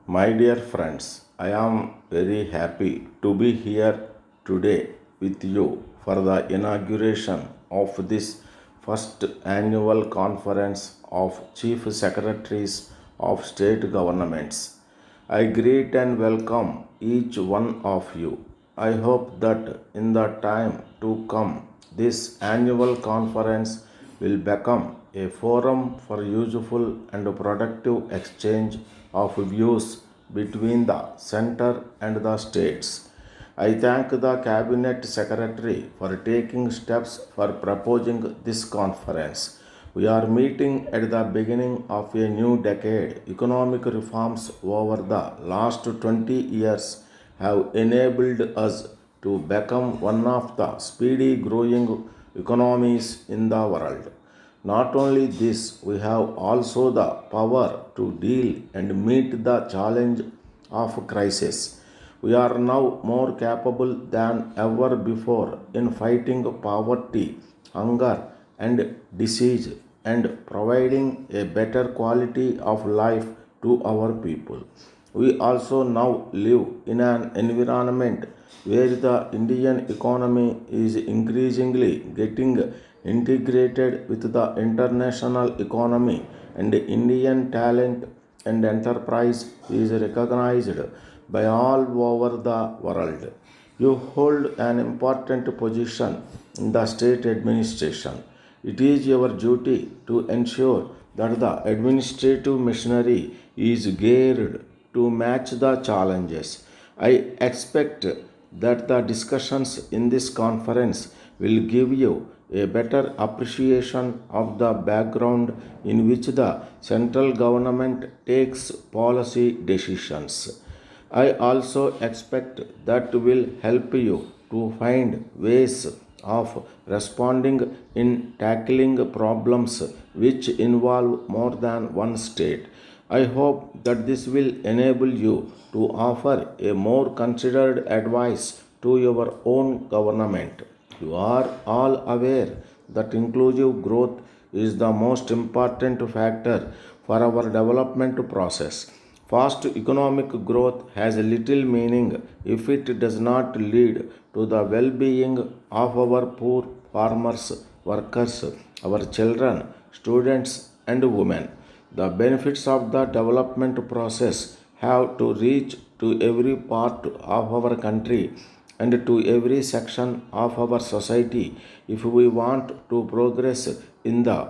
My dear friends, I am very happy to be here today with you for the inauguration of this first annual conference of Chief Secretaries of State Governments. I greet and welcome each one of you. I hope that in the time to come, this annual conference will become a forum for useful and productive exchange of views between the center and the states. I thank the Cabinet Secretary for taking steps for proposing this conference. We are meeting at the beginning of a new decade. Economic reforms over the last 20 years have enabled us to become one of the speedy growing economies in the world. Not only this, we have also the power to deal and meet the challenge of crisis. We are now more capable than ever before in fighting poverty, hunger, and disease and providing a better quality of life to our people. We also now live in an environment where the Indian economy is increasingly getting integrated with the international economy, and Indian talent and enterprise is recognized by all over the world. You hold an important position in the state administration. It is your duty to ensure that the administrative machinery is geared to match the challenges. I expect that the discussions in this conference will give you a better appreciation of the background in which the central government takes policy decisions. I also expect that will help you to find ways of responding in tackling problems which involve more than one state. I hope that this will enable you to offer a more considered advice to your own government. You are all aware that inclusive growth is the most important factor for our development process. Fast economic growth has little meaning if it does not lead to the well being of our poor farmers, workers, our children, students, and women. The benefits of the development process have to reach to every part of our country and to every section of our society if we want to progress in the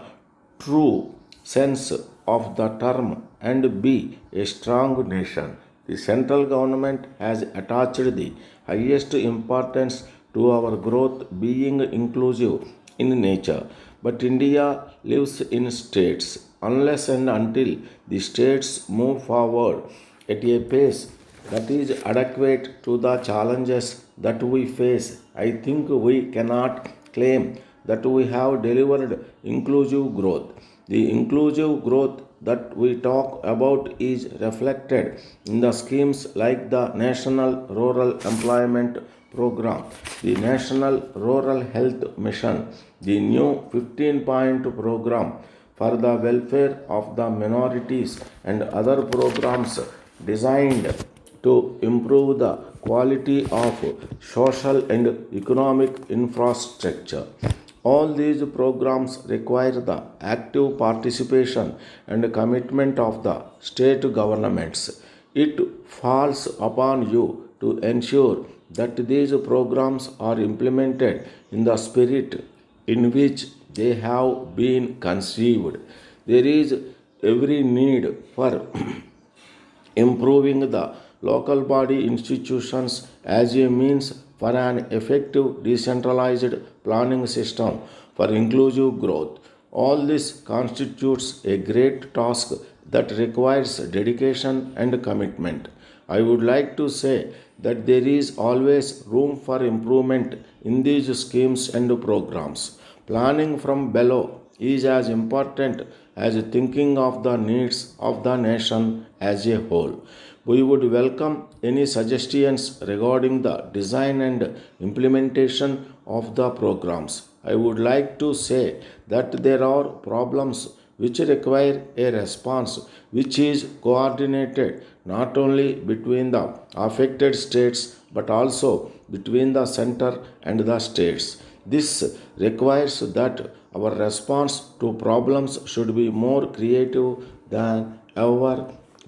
true sense of the term and be a strong nation. The central government has attached the highest importance to our growth being inclusive in nature. But India lives in states. Unless and until the states move forward at a pace that is adequate to the challenges that we face, I think we cannot claim that we have delivered inclusive growth. The inclusive growth that we talk about is reflected in the schemes like the National Rural Employment Program, the National Rural Health Mission, the new 15-point program for the welfare of the minorities, and other programs designed to improve the quality of social and economic infrastructure. All these programs require the active participation and commitment of the state governments. It falls upon you to ensure that these programs are implemented in the spirit in which they have been conceived. There is every need for improving the local body institutions as a means for an effective decentralized planning system for inclusive growth. All this constitutes a great task that requires dedication and commitment. I would like to say that there is always room for improvement in these schemes and programs. Planning from below is as important as thinking of the needs of the nation as a whole. We would welcome any suggestions regarding the design and implementation of the programs. I would like to say that there are problems which require a response which is coordinated not only between the affected states but also between the center and the states. This requires that our response to problems should be more creative than ever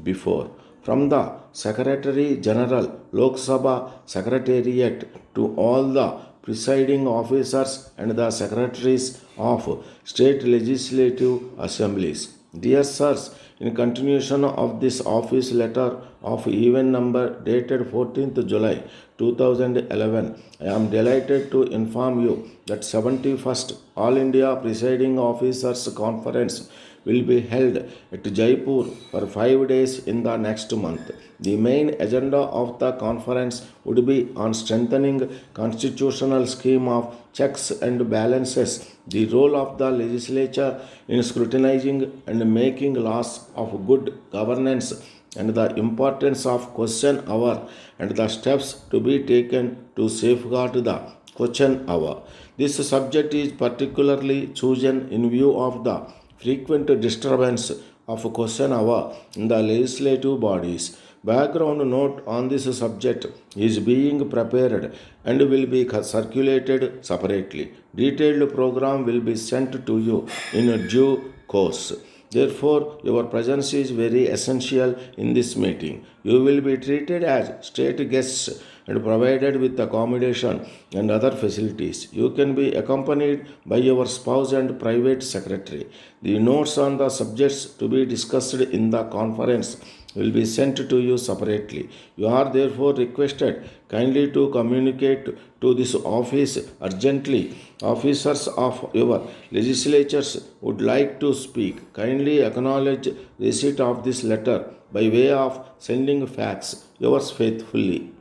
before. From the Secretary General, Lok Sabha Secretariat to all the presiding officers and the secretaries of state legislative assemblies. Dear sirs, in continuation of this office letter of even number dated 14th July 2011, I am delighted to inform you that 71st All India Presiding Officers Conference will be held at Jaipur for 5 days in the next month. The main agenda of the conference would be on strengthening constitutional scheme of checks and balances, the role of the legislature in scrutinizing and making laws of good governance, and the importance of question hour and the steps to be taken to safeguard the question hour. This subject is particularly chosen in view of the frequent disturbance of question hour in the legislative bodies. Background note on this subject is being prepared and will be circulated separately. Detailed program will be sent to you in due course. Therefore, your presence is very essential in this meeting. You will be treated as state guests and provided with accommodation and other facilities. You can be accompanied by your spouse and private secretary. The notes on the subjects to be discussed in the conference will be sent to you separately. You are therefore requested kindly to communicate to this office urgently. Officers of your legislatures would like to speak. Kindly acknowledge receipt of this letter by way of sending fax. Yours faithfully.